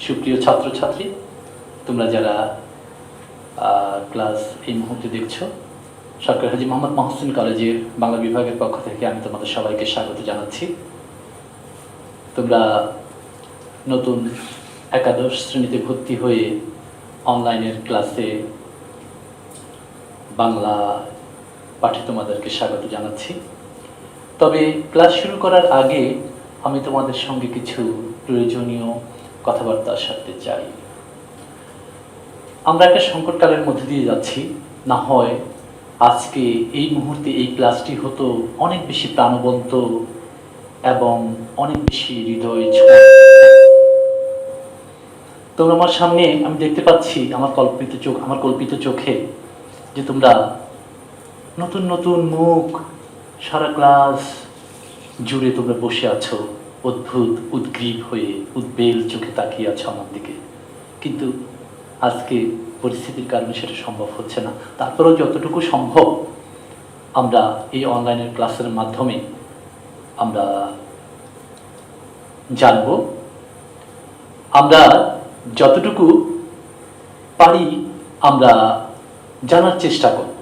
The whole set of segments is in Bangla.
সুপ্রিয় ছাত্রছাত্রী, তোমরা যারা ক্লাস এই মুহূর্তে দেখছো, সরকারি হাজী মোহাম্মদ মহসিন কলেজের বাংলা বিভাগের পক্ষ থেকে আমি তোমাদের সবাইকে স্বাগত জানাচ্ছি। তোমরা নতুন একাদশ শ্রেণীতে ভর্তি হয়ে অনলাইনের ক্লাসে বাংলা পাঠে তোমাদেরকে স্বাগত জানাচ্ছি। তবে ক্লাস শুরু করার আগে আমি তোমাদের সঙ্গে কিছু প্রয়োজনীয় কথাবার্তা সারতে চাই। আমরা একটা সংকটকালের মধ্যে দিয়ে যাচ্ছি। না হয় আজকে এই মুহূর্তে এই ক্লাসটি হতো অনেক বেশি প্রাণবন্ত এবং অনেক বেশি হৃদয় ছোঁয়া। তোমরা আমার সামনে আমি দেখতে পাচ্ছি আমার কল্পিত চোখে যে তোমরা নতুন নতুন মুখ সারা ক্লাস জুড়ে তোমরা বসে আছো, অদ্ভুত উদ্গ্রীব হয়ে উদ্বেল চোখে তাকিয়ে আছো আমার দিকে। কিন্তু আজকে পরিস্থিতির কারণে সেটা সম্ভব হচ্ছে না। তারপরেও যতটুকু সম্ভব আমরা এই অনলাইনের ক্লাসের মাধ্যমে আমরা জানব, আমরা যতটুকু পারি আমরা জানার চেষ্টা করব।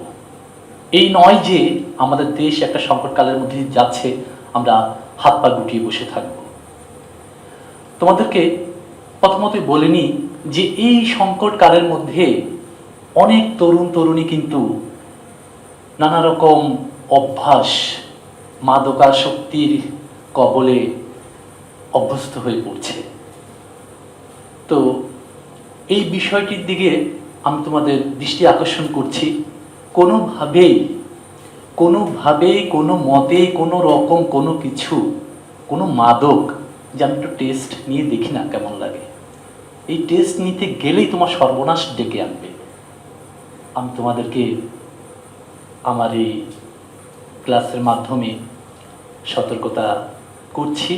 এই নয় যে আমাদের দেশ একটা সংকটকালের মধ্যে যাচ্ছে, আমরা হাত পা গুটিয়ে বসে থাকব। তোমাদেরকে প্রথমতই বলিনি যে এই সংকটকালের মধ্যে অনেক তরুণ তরুণী কিন্তু নানা রকম অভ্যাস, মাদকাসক্তির কবলে অভ্যস্ত হয়ে পড়ছে। তো এই বিষয়টির দিকে আমি তোমাদের দৃষ্টি আকর্ষণ করছি। কোনোভাবেই কোনো মতে কোনো রকম কোনো কিছু, কোনো মাদক যে আমি একটু টেস্ট নিয়ে দেখি না কেমন লাগে, এই টেস্ট নিতে গেলেই তোমার সর্বনাশ ডেকে আনবে। আমি তোমাদেরকে আমার এই ক্লাসের মাধ্যমে সতর্কতা করছি।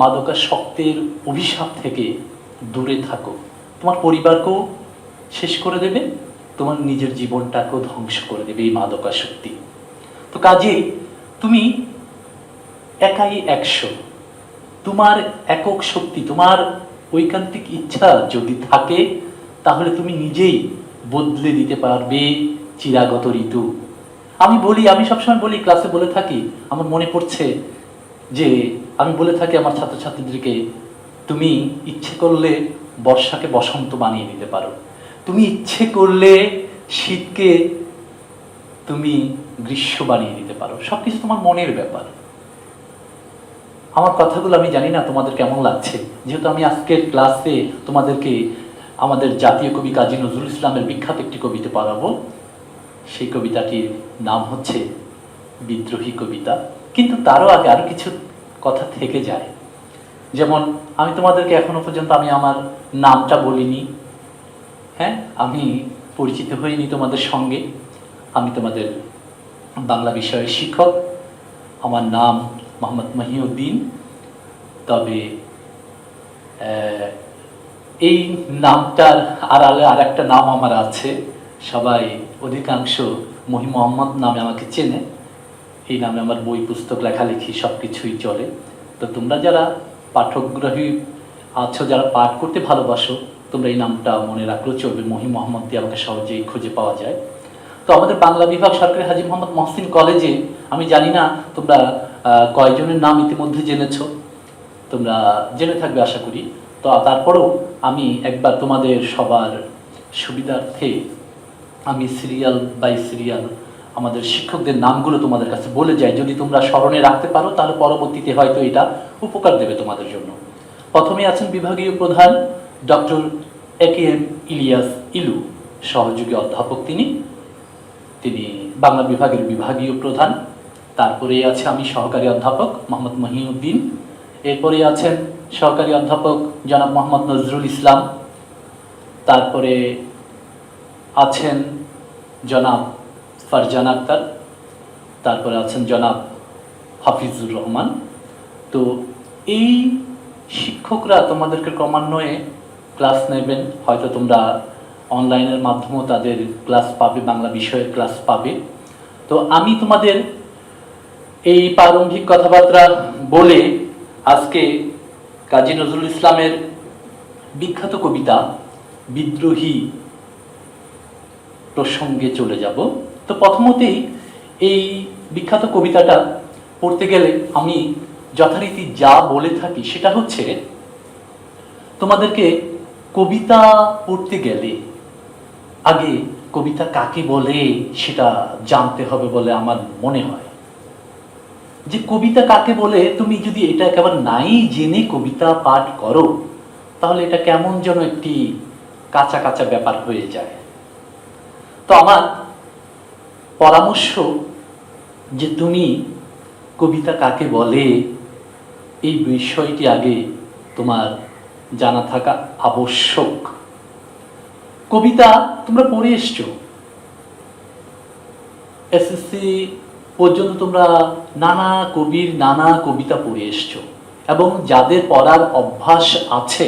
মাদকাসক্তের অভিশাপ থেকে দূরে থাকো। তোমার পরিবারকেও শেষ করে দেবে, তোমার নিজের জীবনটাকেও ধ্বংস করে দেবে এই মাদকাসক্তি। তো কাজেই তুমি একাই 100। তোমার একক শক্তি, তোমার ঐকান্তিক ইচ্ছা যদি থাকে তাহলে তুমি নিজেই বদলে দিতে পারবে চিরাগত ঋতু। আমি সবসময় বলি, ক্লাসে বলে থাকি, আমার মনে পড়ছে যে আমি বলে থাকি আমার ছাত্রছাত্রীদেরকে, তুমি ইচ্ছে করলে বর্ষাকে বসন্ত বানিয়ে নিতে পারো, তুমি ইচ্ছে করলে শীতকে তুমি গ্রীষ্ম বানিয়ে দিতে পারো। সবকিছু তোমার মনের ব্যাপার। আমার কথাগুলো আমি জানি না তোমাদের কেমন লাগছে, যেহেতু আমি আজকের ক্লাসে তোমাদেরকে আমাদের জাতীয় কবি কাজী নজরুল ইসলামের বিখ্যাত একটি কবিতা পড়াবো। সেই কবিতাটির নাম হচ্ছে বিদ্রোহী কবিতা। কিন্তু তারও আগে আরো কিছু কথা থেকে যায়। যেমন আমি তোমাদেরকে এখনো পর্যন্ত আমি আমার নামটা বলিনি। হ্যাঁ, আমি পরিচিত হইনি তোমাদের সঙ্গে। আমি তোমাদের বাংলা বিষয়ের শিক্ষক। আমার নাম মোহাম্মদ মহিউদ্দিন। তবে এই নামটার আড়ালে আর একটা নাম আমার আছে। সবাই অধিকাংশ মহি মোহাম্মদ নামে আমাকে চেনে। এই নামে আমার বই পুস্তক লেখালেখি সব কিছুই চলে। তো তোমরা যারা পাঠগ্রাহী আছো, যারা পাঠ করতে ভালোবাসো, তোমরা এই নামটা মনে রাখলেও চলবে। মহি মোহাম্মদ দিয়ে আমাকে সহজেই খুঁজে পাওয়া যায়। তো আমাদের বাংলা বিভাগ সরকারি হাজী মোহাম্মদ মহসিন কলেজে আমি জানি না তোমরা কয়জনের নাম ইতিমধ্যে জেনেছো, তোমরা জেনে থাকবে আশা করি। তো তারপরেও আমি একবার তোমাদের সবার সুবিধার্থে আমি সিরিয়াল বাই সিরিয়াল আমাদের শিক্ষকদের নামগুলো তোমাদের কাছে বলে যাই। যদি তোমরা স্মরণে রাখতে পারো তাহলে পরবর্তীতে হয়তো এটা উপকার দেবে তোমাদের জন্য। প্রথমে আছেন বিভাগীয় প্রধান ডক্টর AKM ইলিয়াস ইলু, সহযোগী অধ্যাপক তিনি বাংলা বিভাগের বিভাগীয় প্রধান। তারপরে আছে আমি সহকারী অধ্যাপক মোহাম্মদ মহিউদ্দিন। এরপরে আছেন সহকারী অধ্যাপক জনাব মোহাম্মদ নজরুল ইসলাম। তারপরে আছেন জনাব ফারজান আক্তার। তারপরে আছেন জনাব হাফিজুর রহমান। তো এই শিক্ষকরা তোমাদেরকে ক্রমান্বয়ে ক্লাস নেবেন। হয়তো তোমরা অনলাইনের মাধ্যমেও তাদের ক্লাস পাবে, বাংলা বিষয়ের ক্লাস পাবে। তো আমি তোমাদের এই প্রারম্ভিক কথাবার্তা বলে আজকে কাজী নজরুল ইসলামের বিখ্যাত কবিতা বিদ্রোহী প্রসঙ্গে চলে যাব। তো প্রথমতেই এই বিখ্যাত কবিতাটা পড়তে গেলে আমি যথারীতি যা বলে থাকি সেটা হচ্ছে, তোমাদেরকে কবিতা পড়তে গেলে আগে কবিতা কাকে বলে সেটা জানতে হবে বলে আমার মনে হয়। যে কবিতা কাকে বলে তুমি যদি এটা একেবারে নাই জেনে কবিতা পাঠ করো, তাহলে এটা কেমন যেন একটি কাঁচা কাঁচা ব্যাপার হয়ে যায়। তো আমার পরামর্শ যে তুমি কবিতা কাকে বলে এই বিষয়টি আগে তোমার জানা থাকা আবশ্যক। কবিতা তোমরা পড়ে এসছো, এসএসসি পর্যন্ত তোমরা নানা কবির নানা কবিতা পড়ে এসছো, এবং যাদের পড়ার অভ্যাস আছে,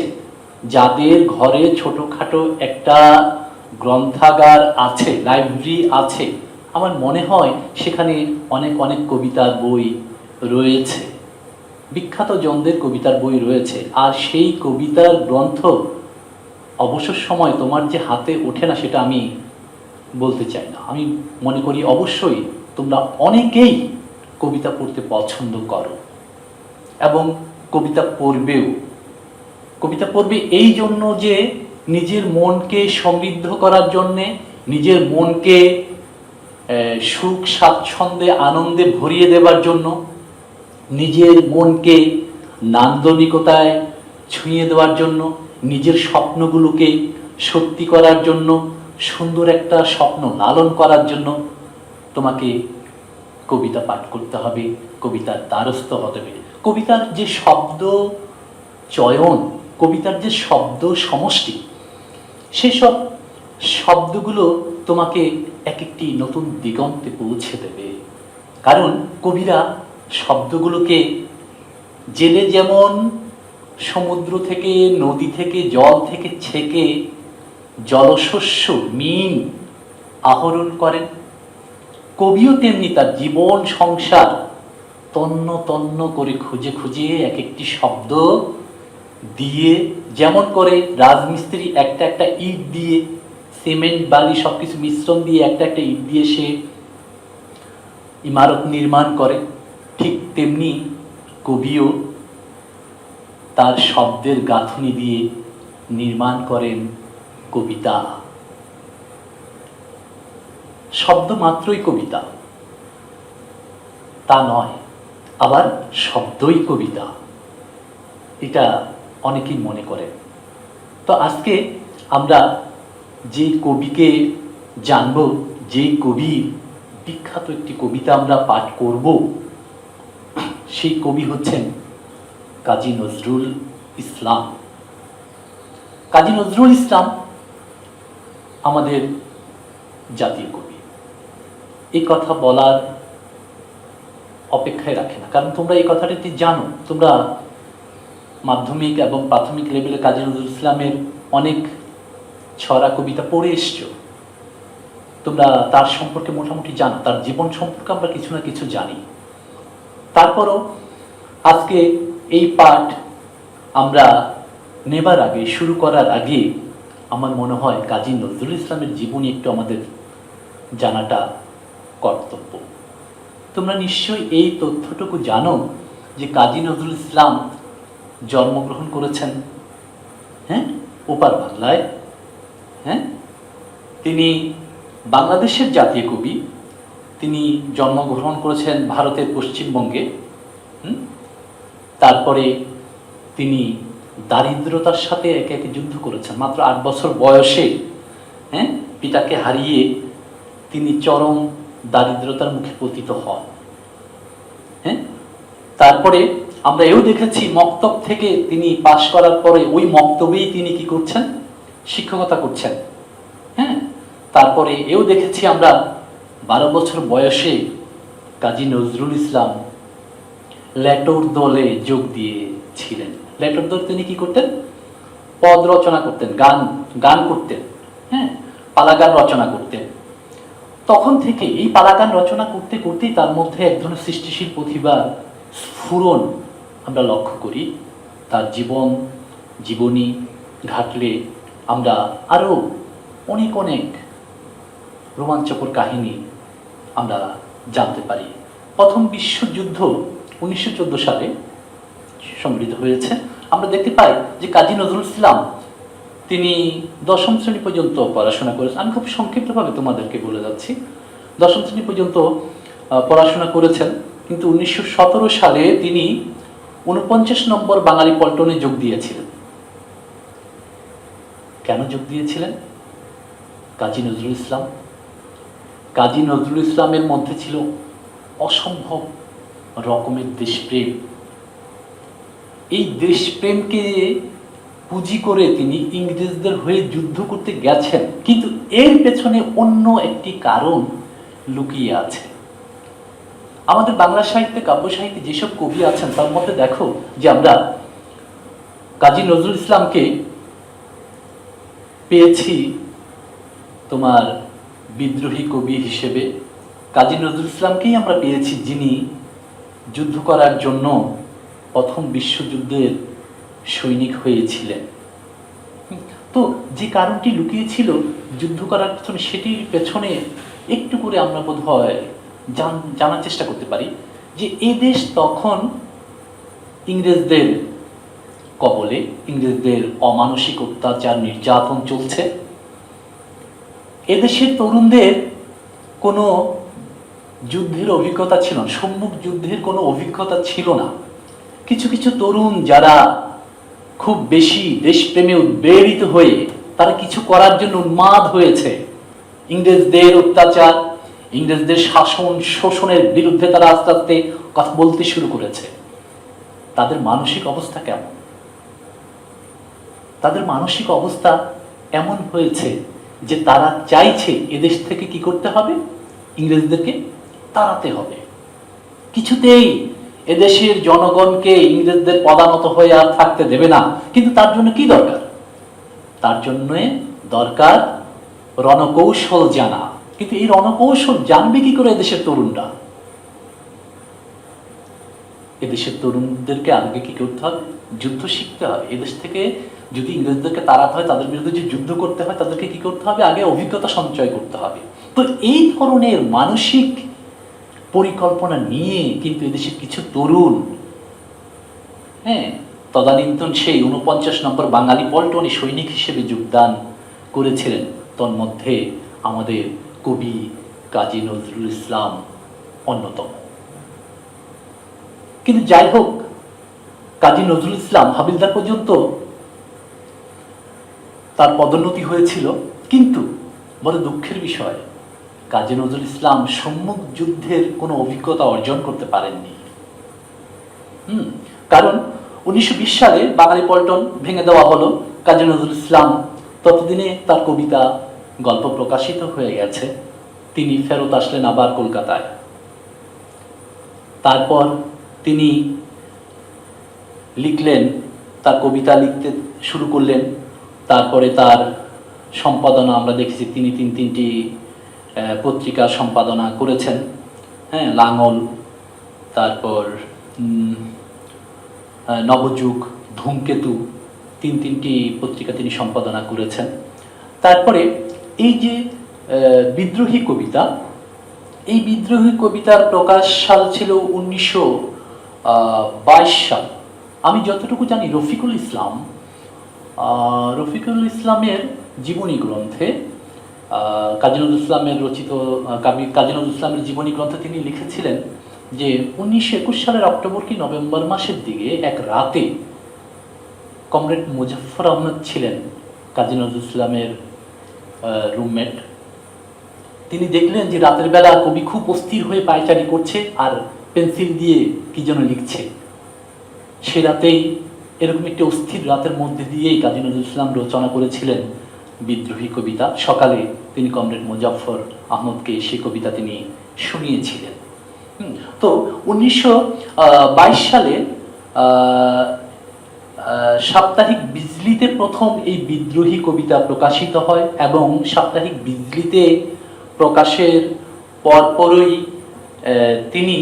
যাদের ঘরে ছোটোখাটো একটা গ্রন্থাগার আছে, লাইব্রেরি আছে, আমার মনে হয় সেখানে অনেক অনেক কবিতার বই রয়েছে, বিখ্যাত জনদের কবিতার বই রয়েছে। আর সেই কবিতার গ্রন্থ অবসর সময় তোমার যে হাতে ওঠে না সেটা আমি বলতে চাই না। আমি মনে করি অবশ্যই তোমরা অনেকেই কবিতা পড়তে পছন্দ করো এবং কবিতা পড়বেও। কবিতা পড়বে এই জন্য যে নিজের মনকে সমৃদ্ধ করার জন্যে, নিজের মনকে সুখ স্বাচ্ছন্দ্যে আনন্দে ভরিয়ে দেবার জন্য, নিজের মনকে নান্দনিকতায় ছুঁয়ে দেওয়ার জন্য, নিজের স্বপ্নগুলোকে সত্যি করার জন্য, সুন্দর একটা স্বপ্ন লালন করার জন্য তোমাকে কবিতা পাঠ করতে হবে, কবিতার দ্বারস্থ হতে হবে। কবিতার যে শব্দ চয়ন, কবিতার যে শব্দ সমষ্টি, সেসব শব্দগুলো তোমাকে এক একটি নতুন দিগন্তে পৌঁছে দেবে। কারণ কবিরা শব্দগুলোকে জেলে যেমন সমুদ্র থেকে, নদী থেকে, জল থেকে ছেঁকে জলশস্য মিন আহরণ করেন, কবিও তেমনি তার জীবন সংসার তন্ন তন্ন করে খুঁজে খুঁজে এক একটি শব্দ দিয়ে, যেমন করে রাজমিস্ত্রি একটা একটা ইট দিয়ে, সিমেন্ট বালি সব কিছু মিশ্রণ দিয়ে একটা একটা ইট দিয়ে সে ইমারত নির্মাণ করে, ঠিক তেমনি কবিও তার শব্দের গাঁথনি দিয়ে নির্মাণ করেন কবিতা। শব্দ মাত্রই কবিতা তা নয়, আবার শব্দই কবিতা, এটা অনেকেই মনে করে। তো আজকে আমরা যে কবিকে জানব, যে কবির বিখ্যাত একটি কবিতা আমরা পাঠ করব, সেই কবি হচ্ছেন কাজী নজরুল ইসলাম। কাজী নজরুল ইসলাম আমাদের জাতীয় কবি, এই কথা বলার অপেক্ষায় রাখে না, কারণ তোমরা এই কথাটি জানো। তোমরা মাধ্যমিক এবং প্রাথমিক লেভেলে কাজী নজরুল ইসলামের অনেক ছড়া কবিতা পড়ে এসছো, তোমরা তার সম্পর্কে মোটামুটি জানো, তার জীবন সম্পর্কে আমরা কিছু না কিছু জানি। তারপরও আজকে এই পাঠ আমরা নেবার আগে, শুরু করার আগে আমার মনে হয় কাজী নজরুল ইসলামের জীবনী একটু আমাদের জানাটা কর্তব্য। তোমরা নিশ্চয়ই এই তথ্যটুকু জানো যে কাজী নজরুল ইসলাম জন্মগ্রহণ করেছেন ওপার বাংলায়। তিনি বাংলাদেশের জাতীয় কবি, তিনি জন্মগ্রহণ করেছেন ভারতের পশ্চিমবঙ্গে। তারপরে তিনি দারিদ্রতার সাথে একে একে যুদ্ধ করেছেন। মাত্র 8 বছর বয়সে পিতাকে হারিয়ে তিনি চরম দারিদ্রতার মুখে পতিত হন। তারপরে আমরা এও দেখেছি মক্তব থেকে তিনি পাশ করার পরে ওই মক্তবেই তিনি কি করছেন, শিক্ষকতা করছেন। তারপরে এও দেখেছি আমরা 12 বছর বয়সে কাজী নজরুল ইসলাম লেটোর দলে যোগ দিয়েছিলেন। লেটোর দল তিনি কি করতেন, পদ রচনা করতেন, গান করতেন, পালা গান রচনা করতেন। তখন থেকে এই পালা গান রচনা করতে করতেই তার মধ্যে এক ধরনের সৃষ্টিশীল প্রতিভার স্ফুরণ আমরা লক্ষ্য করি। তার জীবনী ঘাটলে আমরা আরও অনেক অনেক রোমাঞ্চকর কাহিনী আমরা জানতে পারি। প্রথম বিশ্বযুদ্ধ 1914 সালে সংঘটিত হয়েছে। আমরা দেখতে পাই যে কাজী নজরুল ইসলাম তিনি 10ম শ্রেণী পর্যন্ত পড়াশোনা করেছেন। আমি খুব সংক্ষিপ্তভাবে তোমাদেরকে বলে যাচ্ছি। 10ম শ্রেণী পর্যন্ত পড়াশোনা করেছেন, কিন্তু 1917 সালে তিনি 49 নম্বর বাঙালি পল্টনে যোগ দিয়েছিলেন। কেন যোগ দিয়েছিলেন? কাজী নজরুল ইসলামের মধ্যে ছিল অসম্ভব রকমের দেশপ্রেম। এই দেশপ্রেমকে পুঁজি করে তিনি ইংরেজদের হয়ে যুদ্ধ করতে গেছেন, কিন্তু এর পেছনে অন্য একটি কারণ লুকিয়ে আছে। আমাদের বাংলা সাহিত্যে, কাব্য সাহিত্যে যেসব কবি আছেন তার মধ্যে দেখো যে আমরা কাজী নজরুল ইসলামকে পেয়েছি তোমার বিদ্রোহী কবি হিসেবে। কাজী নজরুল ইসলামকেই আমরা পেয়েছি যিনি যুদ্ধ করার জন্য প্রথম বিশ্বযুদ্ধের সৈনিক হয়েছিলেন। তো যে কারণটি লুকিয়েছিল যুদ্ধ করার পেছনে, সেটির পেছনে একটু করে আমরা বোধহয় জানার চেষ্টা করতে পারি যে এই দেশ তখন ইংরেজদের কবলে, ইংরেজদের অমানসিক অত্যাচার নির্যাতন চলছে। এদেশের তরুণদের কোনো যুদ্ধের অভিজ্ঞতা ছিল না, সম্মুখ যুদ্ধের কোনো অভিজ্ঞতা ছিল না। কিছু কিছু তরুণ যারা খুব বেশি দেশপ্রেমে উদ্বেলিত হয়ে তারা কিছু করার জন্য উন্মাদ হয়েছে। ইংরেজদের অত্যাচার, ইংরেজদের শাসন শোষণের বিরুদ্ধে তারা আস্তে আস্তে কথা বলতে শুরু করেছে। তাদের মানসিক অবস্থা কেমন? তাদের মানসিক অবস্থা এমন হয়েছে যে তারা চাইছে এদেশ থেকে কি করতে হবে? ইংরেজদেরকে তাড়াতে হবে। কিছুতেই এদেশের জনগণকে ইংরেজদের পদানত হয়ে আর থাকতে দেবে না। কিন্তু তার জন্য কি দরকার? তার জন্য দরকার রণকৌশল জানা। কিন্তু এই রণকৌশল জানবে কি করে এদেশের তরুণরা? এদেশের তরুণদেরকে আগে কি করতে হবে? যুদ্ধ শিখতে হবে। এদেশ থেকে যদি ইংরেজদেরকে তাড়াতে হয়, তাদের বিরুদ্ধে যে যুদ্ধ করতে হয়, তাদেরকে কি করতে হবে? আগে অভিজ্ঞতা সঞ্চয় করতে হবে। তো এই ধরনের মানসিক পরিকল্পনা নিয়ে কিন্তু এদেশের কিছু তরুণ তদানীন্তন সেই 49 নম্বর বাঙালি পল্টনে সৈনিক হিসেবে যোগদান করেছিলেন। তন্মধ্যে আমাদের কবি কাজী নজরুল ইসলাম অন্যতম। কিন্তু যাই হোক, কাজী নজরুল ইসলাম হাবিলদার পর্যন্ত তার পদোন্নতি হয়েছিল, কিন্তু বড় দুঃখের বিষয় কাজী নজরুল ইসলাম সম্মুখ যুদ্ধের কোনো অভিজ্ঞতা অর্জন করতে পারেননি। কারণ 1920 সালে বাঙালি পল্টন ভেঙে দেওয়া হলো। কাজী নজরুল ইসলাম ততদিনে তার কবিতা, গল্প প্রকাশিত হয়ে গেছে। তিনি ফেরত আসলেন আবার কলকাতায়। তারপর তিনি লিখলেন, তার কবিতা লিখতে শুরু করলেন। তারপরে তার সম্পাদনা আমরা দেখেছি, তিনি তিনটি পত্রিকা সম্পাদনা করেছেন। লাঙল, তারপর নবযুগ, ধূমকেতু, তিনটি পত্রিকা তিনি সম্পাদনা করেছেন। তারপরে এই যে বিদ্রোহী কবিতা, এই বিদ্রোহী কবিতার প্রকাশ সাল ছিল 1922 সাল। আমি যতটুকু জানি রফিকুল ইসলামের জীবনী গ্রন্থে, কাজী নজরুল ইসলামের রচিত কাজী নজরুল ইসলামের জীবনী গ্রন্থে তিনি লিখেছিলেন যে 1921 সালের অক্টোবর কি নভেম্বর মাসের দিকে এক রাতে কমরেড মুজাফফর আহমদ ছিলেন কাজী নজরুল ইসলামের রুমমেট। তিনি দেখলেন যে রাতের বেলা কবি খুব অস্থির হয়ে পায়চারি করছে আর পেন্সিল দিয়ে কি যেন লিখছে। সে রাতেই, এরকম একটি অস্থির রাতের মধ্যে দিয়েই কাজী নজরুল ইসলাম রচনা করেছিলেন বিদ্রোহী কবিতা। সকালে তিনি কমরেড মুজাফফর আহমদকে সেই কবিতা তিনি শুনিয়েছিলেন। তো 1922 সালে সাপ্তাহিক বিজলিতে প্রথম এই বিদ্রোহী কবিতা প্রকাশিত হয় এবং সাপ্তাহিক বিজলিতে প্রকাশের পরপরই তিনি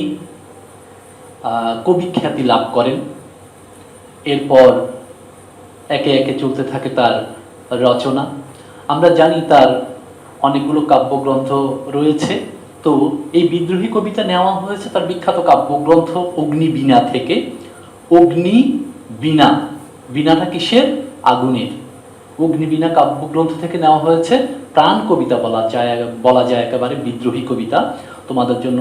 কবি খ্যাতি লাভ করেন এরপর একে একে চলতে থাকে তার রচনা। আমরা জানি তার অনেকগুলো কাব্যগ্রন্থ রয়েছে। তো এই বিদ্রোহী কবিতা নেওয়া হয়েছে তার বিখ্যাত কাব্যগ্রন্থ অগ্নিবীণা থেকে। অগ্নিবীণা, বীণাটা কিসের? আগুনের। অগ্নিবীণা কাব্যগ্রন্থ থেকে নেওয়া হয়েছে। প্রাণ কবিতা বলা যায় একেবারে বিদ্রোহী কবিতা। তোমাদের জন্য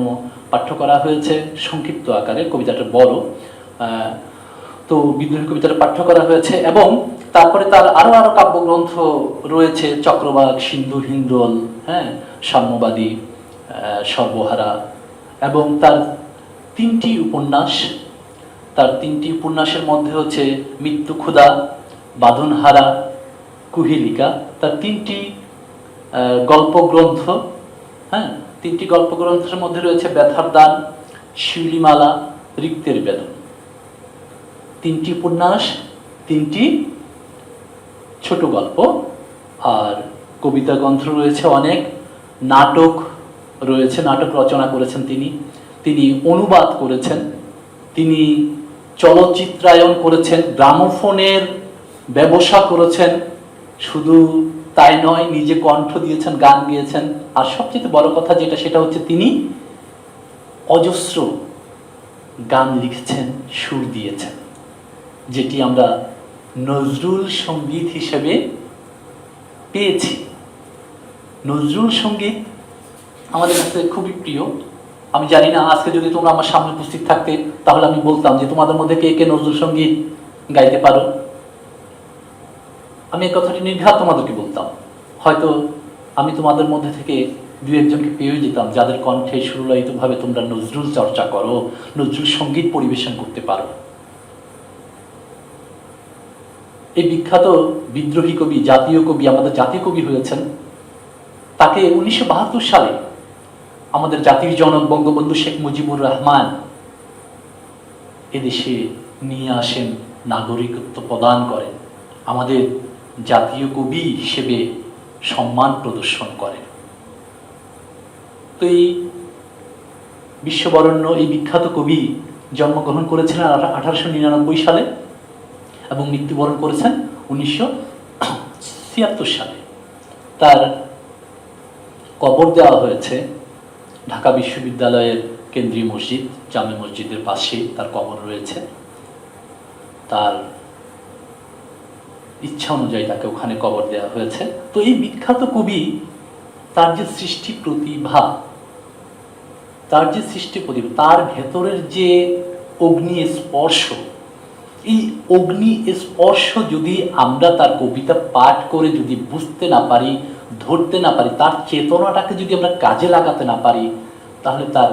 পাঠ্য করা হয়েছে সংক্ষিপ্ত আকারে, কবিতাটা বড়। তো বিদ্রোহী কবিতাটা পাঠ্য করা হয়েছে এবং তারপরে তার আরো আরো কাব্যগ্রন্থ রয়েছে, চক্রবাক, সিন্ধু হিন্দোল, হ্যাঁ, সাম্যবাদী, সর্বহারা, এবং তার তিনটি উপন্যাসের মধ্যে হচ্ছে মৃত্যু ক্ষুধা, বাঁধনহারা, কুহেলিকা। তার তিনটি গল্পগ্রন্থ, হ্যাঁ, তিনটি গল্পগ্রন্থের মধ্যে রয়েছে ব্যথার দান, শিউলিমালা, রিক্তের বেদন। তিনটি উপন্যাস, তিনটি ছোট গল্প, আর কবিতা গ্রন্থ রয়েছে অনেক। নাটক রয়েছে, নাটক রচনা করেছেন তিনি অনুবাদ করেছেন, তিনি চলচ্চিত্রায়ন করেছেন, গ্রামোফোনের ব্যবসা করেছেন। শুধু তাই নয়, নিজে কণ্ঠ দিয়েছেন, গান গিয়েছেন, আর সবচেয়ে বড় কথা যেটা, সেটা হচ্ছে তিনি অজস্র গান লিখেছেন, সুর দিয়েছেন, যেটি আমরা নজরুল সঙ্গীত হিসেবে পেয়েছি। নজরুল সঙ্গীত আমাদের কাছে খুবই প্রিয়। আমি জানি না আজকে যদি তোমরা আমার সামনে উপস্থিত থাকতে, তাহলে আমি বলতাম যে তোমাদের মধ্যে কে কে নজরুল সঙ্গীত গাইতে পারো। আমি এই কথাটি নির্ঘাত তোমাদেরকে বলতাম। হয়তো আমি তোমাদের মধ্যে থেকে দু একজনকে পেয়ে যেতাম যাদের কণ্ঠে সুরলয়িতভাবে তোমরা নজরুল চর্চা করো, নজরুল সঙ্গীত পরিবেশন করতে পারো। এই বিখ্যাত বিদ্রোহী কবি, জাতীয় কবি, আমাদের জাতীয় কবি হয়েছেন। তাকে 1972 সালে আমাদের জাতির জনক বঙ্গবন্ধু শেখ মুজিবুর রহমান এদেশে নিয়ে আসেন, নাগরিকত্ব প্রদান করেন, আমাদের জাতীয় কবি হিসেবে সম্মান প্রদর্শন করেন। তো এই বিশ্ববরণ্য এই বিখ্যাত কবি জন্মগ্রহণ করেছিলেন 1899 সালে এবং মৃত্যুবরণ করেছেন 1976 সালে। তার কবর দেওয়া হয়েছে ঢাকা বিশ্ববিদ্যালয়ের কেন্দ্রীয় মসজিদ, জামে মসজিদের পাশে তার কবর রয়েছে। তার ইচ্ছা অনুযায়ী তাকে ওখানে কবর দেওয়া হয়েছে। তো এই বিখ্যাত কবি, তার যে সৃষ্টি প্রতিভা, তার ভেতরের যে অগ্নি স্পর্শ, এই অগ্নি স্পর্শ যদি আমরা তার কবিতা পাঠ করে যদি বুঝতে না পারি, ধরতে না পারি, তার চেতনাটাকে যদি আমরা কাজে লাগাতে না পারি, তাহলে তার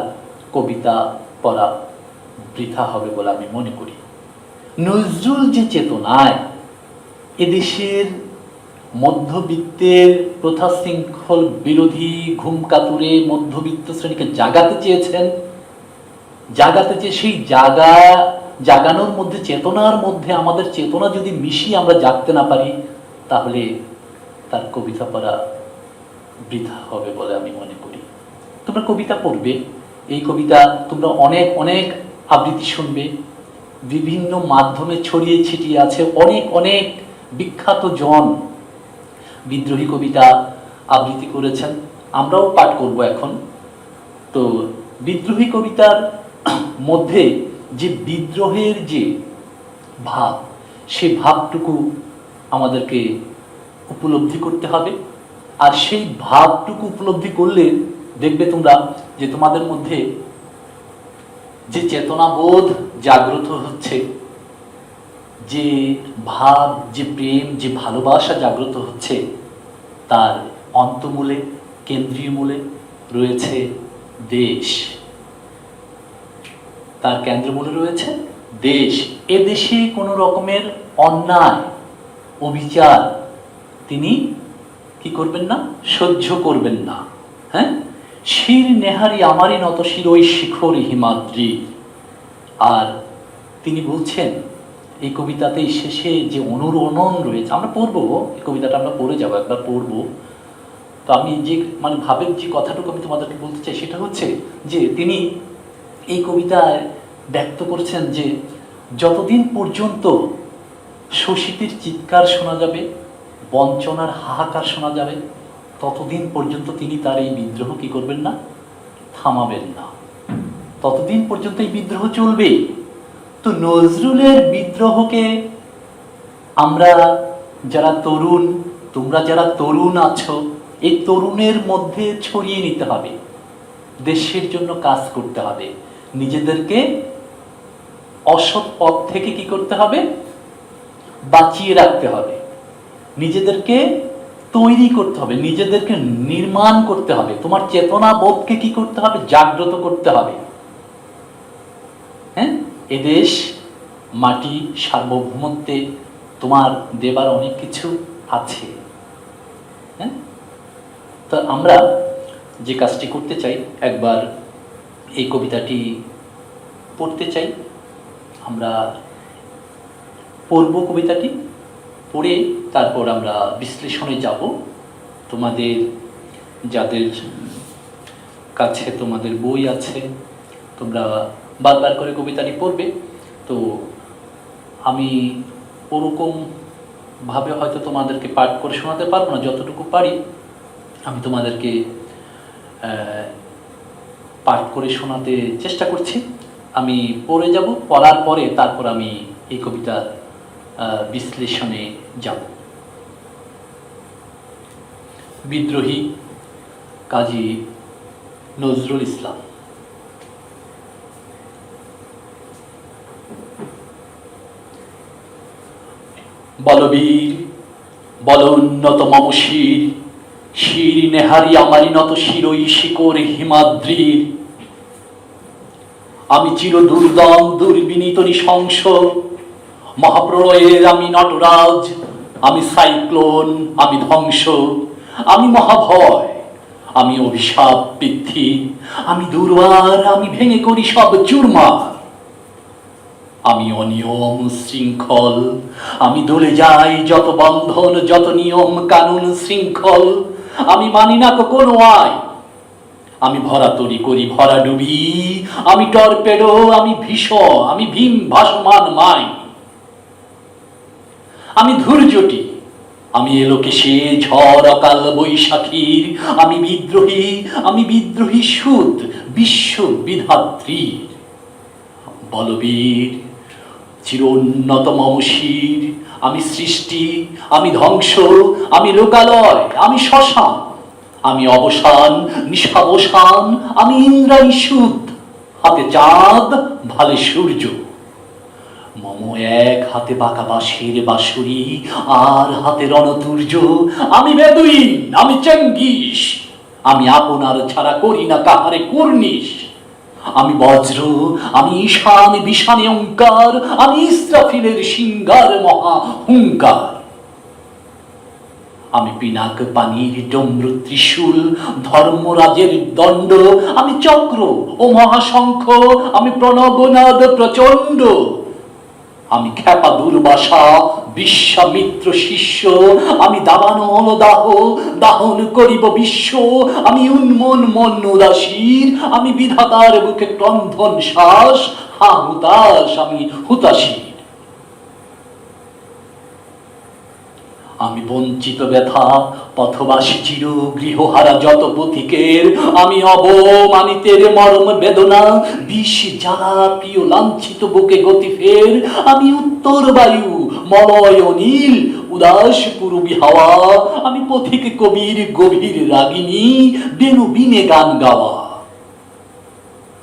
কবিতা পড়া বৃথা হবে বলে আমি মনে করি। নজরুল যে চেতনায় এদেশের মধ্যবিত্তের প্রথা শৃঙ্খল বিরোধী ঘুমকাতুরে মধ্যবিত্ত শ্রেণীকে জাগাতে চেয়েছেন, সেই জাগানোর মধ্যে, চেতনার মধ্যে আমাদের চেতনা যদি মিশিয়ে আমরা জাগতে না পারি, তাহলে তার কবিতা পড়া বৃথা হবে বলে আমি মনে করি। তোমরা কবিতা পড়বে, এই কবিতা তোমরা অনেক অনেক আবৃত্তি শুনবে, বিভিন্ন মাধ্যমে ছড়িয়ে ছিটিয়ে আছে। অনেক অনেক বিখ্যাত জন বিদ্রোহী কবিতা আবৃত্তি করেছেন, আমরাও পাঠ করব এখন। তো বিদ্রোহী কবিতার মধ্যে যে বিদ্রোহের যে ভাব, সেই ভাবটুকু আমাদেরকে উপলব্ধি করতে হবে। আর সেই ভাবটুকু উপলব্ধি করলে দেখবে তোমরা যে তোমাদের মধ্যে যে চেতনাবোধ জাগ্রত হচ্ছে, যে ভাব, যে প্রেম, যে ভালোবাসা জাগ্রত হচ্ছে, তার অন্তমূলে, কেন্দ্রীয় মূলে রয়েছে দেশ। তার কেন্দ্রমূলে রয়েছে দেশ। এ দেশে কোনো রকমের অন্যায়, অবিচার তিনি কি করবেন না? সহ্য করবেন না। হ্যাঁ, শির নেহারি আমারই নত শির ওই শিখরি হিমাদ্রি। আর তিনি বলছেন এই কবিতাতেই শেষে যে অনুরণন রয়েছে, আমরা পড়বো এই কবিতাটা, আমরা পড়ে যাবো, একবার পড়বো। তো আমি যে ভাবের যে কথাটুকু আমি তোমাদেরকে বলতে চাই সেটা হচ্ছে যে তিনি এই কবিতায় ব্যক্ত করছেন যে যতদিন পর্যন্ত শোষিতের চিৎকার শোনা যাবে, বঞ্চনার হাহাকার শোনা যাবে, ততদিন পর্যন্ত তিনি তার এই বিদ্রোহ কি করবেন না, থামাবেন না। ততদিন পর্যন্ত এই বিদ্রোহ চলবে। তো নজরুলের বিদ্রোহকে আমরা যারা তরুণ, তোমরা যারা তরুণ আছো, এই তরুণের মধ্যে ছড়িয়ে নিতে হবে। দেশের জন্য কাজ করতে হবে, নিজেদেরকে অসৎ পথ থেকে কি করতে হবে, বাঁচিয়ে রাখতে হবে, নিজেদেরকে তৈরি করতে হবে, নিজেদেরকে নির্মাণ করতে হবে, তোমার চেতনা বোধকে কি করতে হবে, জাগ্রত করতে হবে। হ্যাঁ, এদেশ মাটি সার্বভৌমত্বে তোমার দেবার অনেক কিছু আছে। হ্যাঁ, তো আমরা যে কাজটি করতে চাই, একবার এই কবিতাটি পড়তে চাই। আমরা পড়ব কবিতাটি, পড়ে তারপর আমরা বিশ্লেষণে যাব। তোমাদের যাদের কাছে তোমাদের বই আছে, তোমরা বারবার করে কবিতাটি পড়বে। তো আমি ওরকম ভাবে হয়তো তোমাদেরকে পাঠ করে শোনাতে পারবো না, যতটুকু পারি আমি তোমাদেরকে পাঠ করে শোনাতে চেষ্টা করছি। আমি পড়ে যাব, পড়ার পরে তারপর আমি এই কবিতার বিশ্লেষণে যাব। বিদ্রোহী কাজী নজরুল ইসলাম। বলবীর বল উন্নত মম শির, শির নেহারি আমারি নত শিরই শিকড় হিমাদ্রির। আমি চির দুর্দম দুর্বিনীত নৃশংস, মহাপ্রলয়ের আমি নটরাজ, আমি সাইক্লোন, আমি ধ্বংস, আমি মহাভয়, আমি অভিশাপ বৃদ্ধি, আমি দুর্বার, আমি ভেঙে করি সব চুরমার। আমি অনিয়ম শৃঙ্খল, আমি দলে যাই যত বন্ধন, যত নিয়ম কানুন শৃঙ্খল, আমি মানি না কোনো আইন। আমি ভরা তরি করি ভরা ডুবি, আমি টর্পেডো, আমি ভীষ, আমি ভীম ভাসমান মাই। আমি ধৈর্যটি, আমি এলোকেশে ঝড় অকাল বৈশাখীর, আমি বিদ্রোহী, আমি বিদ্রোহী সুদ বিশ্ব বিধাত্রীর। বলবীর চিরোন্নত মম শির, আমি সৃষ্টি, আমি ধ্বংস, আমি লোকালয়, আমি শ্মশান, আমি অবসান নিঃসাবসান, আমি ইন্দ্রাণী সুদ, হাতে চাঁদ ভালে সূর্য। মম এক হাতে বাঁকা বাঁশের বাঁশুরি, আর হাতে রণতুর্য। আমি বেদুইন, আমি চেঙ্গিস, আমি আপনার ছাড়া করি না কাহারে কুর্নিশ। আমি বজ্র, আমি ঈশান বিশানে ওঙ্কার, আমি ইসরাফিলের সিংহার মহা হুঙ্কার। আমি পিনাক পানির ডমরু ত্রিশূল, ধর্মরাজের দণ্ড, আমি চক্র ও মহাশঙ্খ, আমি প্রণবনাদ প্রচণ্ড। আমি খ্যাপা দুর্বাসা বিশ্বামিত্র শিষ্য, আমি দাবানল দাহ, দাহন করিব বিশ্ব। আমি উন্মন মন উদাসীর, আমি বিধাতার বুকে ক্রন্ধন শ্বাস, হা হুতাশ, আমি হুতাশীর। আমি বঞ্চিত ব্যথা পথবাসী চির গৃহহারা যত পথিকের, আমি অবমানিতের মরম বেদনা বিষ জ্বালা প্রিয় লাঞ্ছিত বুকে গতি ফের। আমি উত্তর বায়ু মলয় নীল উদাস পূর্বী হাওয়া, আমি পথিক কবির গভীর রাগিনী বেনু বিনে গান গাওয়া।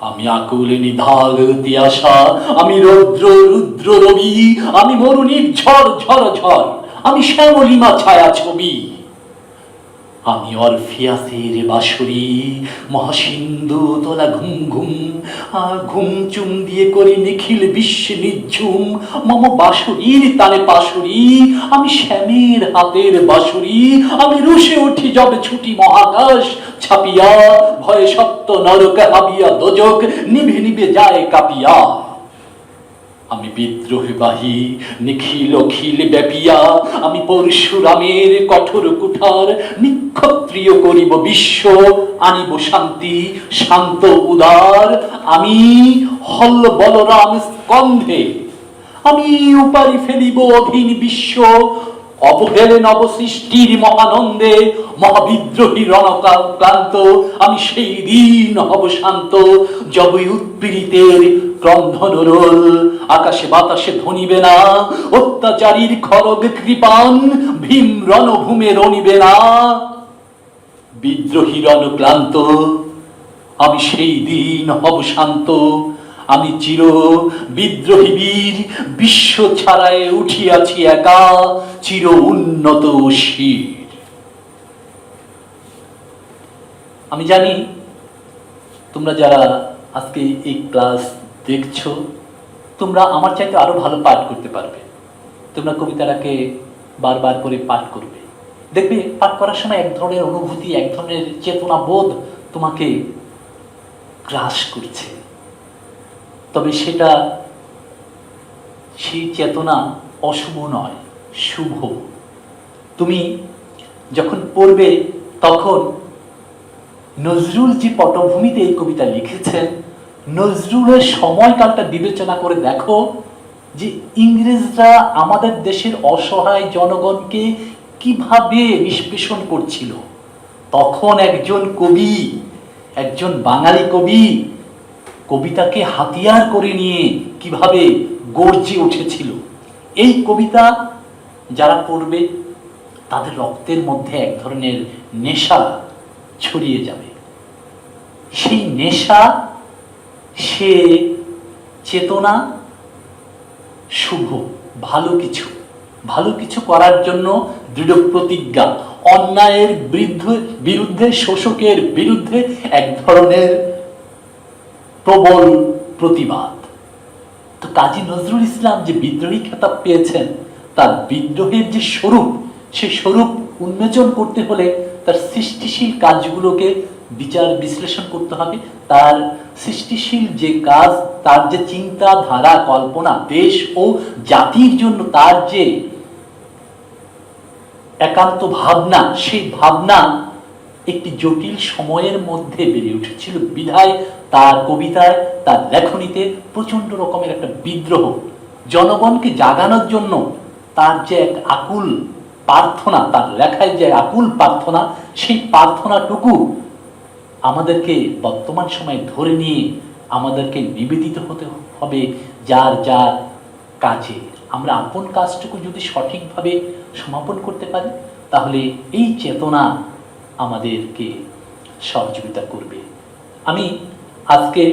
আমি আকুল নিধাগ তিয়াসা, আমি রৌদ্র রুদ্র রবি, আমি মরুণীর ঝড় ঝড় ঝড়, আমি শ্যামলিমা ছায়া ছবি। আমি অরফিয়াসের বাঁশুরি মহাসিন্ধু তোলা ঘুম ঘুম, ঘুম চুম দিয়ে করি নিখিল বিশ্ব নিঝুম। মম বাঁশুরির তালে পাশুরি, আমি শ্যামের হাতের বাঁশুরি। আমি রুষে উঠি যবে ছুটি মহাকাশ ছাপিয়া, ভয়ে সপ্ত নরক হাবিয়া দোজক নিভে নিভে যায় কাঁপিয়া। আমি বিদ্রোহীবাহী নিখিল অখিল ব্যাপিয়া, আমি পরশুরামের কঠোর কুঠার নিক্ষত্রিয় করিব বিশ্ব। আনিব শান্তি শান্ত উদার, আমি হল বলরাম স্কন্ধে, আমি উপারি ফেলিব অধীন বিশ্ব, অবহেলে নবসৃষ্টির মহানন্দে, মহাবিদ্রোহী রণক্লান্ত আমি সেই দিন হব শান্ত, যবই উৎপীড়িতের ক্রন্ধন রোল আকাশে বাতাসে ধ্বনিবে না, অত্যাচারীর খড়গ কৃপান ভীম রণভূমে রণিবে না। বিদ্রোহী রণক্লান্ত আমি সেই দিন হব শান্ত, আমি চির বিদ্রোহী বীর বিশ্ব ছাড়ায় উঠিয়াছি একা, চির উন্নত শির। আমি জানি তোমরা যারা আজকে এই ক্লাস দেখছো, তোমরা আমার চাইতে আরো ভালো পাঠ করতে পারবে। তোমরা কবিতাটাকে বারবার করে পাঠ করবে, দেখবে পাঠ করার সময় এক ধরনের অনুভূতি, এক ধরনের চেতনা বোধ তোমাকে গ্রাস করছে। তবে সেটা, সেই চেতনা অশুভ নয়, শুভ। তুমি যখন পড়বে তখন নজরুল যে পটভূমিতে এই কবিতা লিখেছেন, নজরুলের সময়কালটা বিবেচনা করে দেখো যে ইংরেজরা আমাদের দেশের অসহায় জনগণকে কিভাবে নিষ্পেষণ করছিল। তখন একজন কবি, একজন বাঙালি কবি কবিতাকে হাতিয়ার করে নিয়ে কিভাবে গর্জে উঠেছিল। এই কবিতা যারা পড়বে তাদের রক্তের মধ্যে এক ধরনের নেশা ছড়িয়ে যাবে। সেই নেশা, সে চেতনা শুভ, ভালো কিছু, ভালো কিছু করার জন্য দৃঢ় প্রতিজ্ঞা, অন্যায়ের বিরুদ্ধে, শোষকের বিরুদ্ধে এক ধরনের প্রবল প্রতিবাদ। তো কাজী নজরুল ইসলাম যে বিদ্রোহী খেতাব পেয়েছেন, তার বিদ্রোহের যে স্বরূপ, সে স্বরূপ উন্মোচন করতে হলে তার সৃষ্টিশীল কাজগুলোকে বিচার বিশ্লেষণ করতে হবে। তার সৃষ্টিশীল যে কাজ, তার যে চিন্তা ধারা, কল্পনা, দেশ ও জাতির জন্য তার যে একান্ত ভাবনা, সেই ভাবনা একটি জটিল সময়ের মধ্যে বেড়ে উঠেছিল। বিধায় তার কবিতায়, তার লেখনীতে প্রচন্ড রকমের একটা বিদ্রোহ, জনগণকে জাগানোর জন্য তার যে এক আকুল প্রার্থনা, তার লেখায় যে আকুল প্রার্থনা, সেই প্রার্থনাটুকু আমাদেরকে বর্তমান সময়ে ধরে নিয়ে আমাদেরকে নিবেদিত হতে হবে যার যার কাজে। আমরা আপন কাজটুকু যদি সঠিকভাবে সমাপন করতে পারি, তাহলে এই চেতনা আমাদেরকে সহযোগিতা করবে। আমি আজকে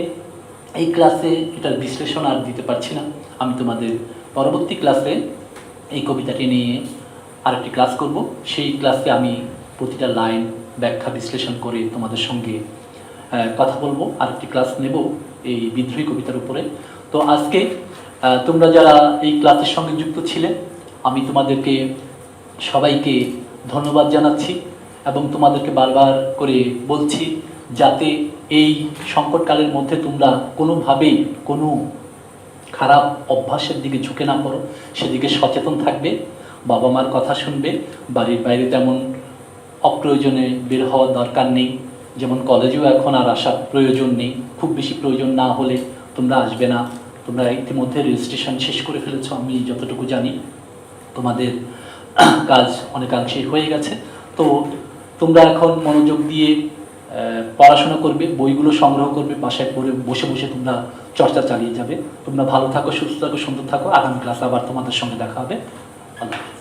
এই ক্লাসে এটার বিশ্লেষণ আর দিতে পারছি না। আমি তোমাদের পরবর্তী ক্লাসে এই কবিতাটি নিয়ে আরেকটি ক্লাস করব। সেই ক্লাসে আমি প্রতিটা লাইন ব্যাখ্যা বিশ্লেষণ করে তোমাদের সঙ্গে কথা বলবো। আরেকটি ক্লাস নেব এই বিদ্রোহী কবিতার উপরে। তো আজকে তোমরা যারা এই ক্লাসের সঙ্গে যুক্ত ছিলে, আমি তোমাদেরকে সবাইকে ধন্যবাদ জানাচ্ছি এবং তোমাদেরকে বারবার করে বলছি যাতে এই সংকটকালের মধ্যে তোমরা কোনোভাবেই কোনো খারাপ অভ্যাসের দিকে ঝুঁকে না পড়ো, সেদিকে সচেতন থাকবে, বাবা মার কথা শুনবে, বাড়ির বাইরে তেমন অপ্রয়োজনে বের হওয়ার দরকার নেই। যেমন কলেজেও এখন আর আসার প্রয়োজন নেই, খুব বেশি প্রয়োজন না হলে তোমরা আসবে না। তোমরা ইতিমধ্যে রেজিস্ট্রেশন শেষ করে ফেলেছো, আমি যতটুকু জানি তোমাদের কাজ অনেকাংশেই হয়ে গেছে। তো তোমরা এখন মনোযোগ দিয়ে পড়াশোনা করবে, বইগুলো সংগ্রহ করবে, বাসায় পড়ে বসে বসে তোমরা চর্চা চালিয়ে যাবে। তোমরা ভালো থাকো, সুস্থ থাকো, সুন্দর থাকো। আগামী ক্লাসে আবার তোমাদের সঙ্গে দেখা হবে। আল্লাহ।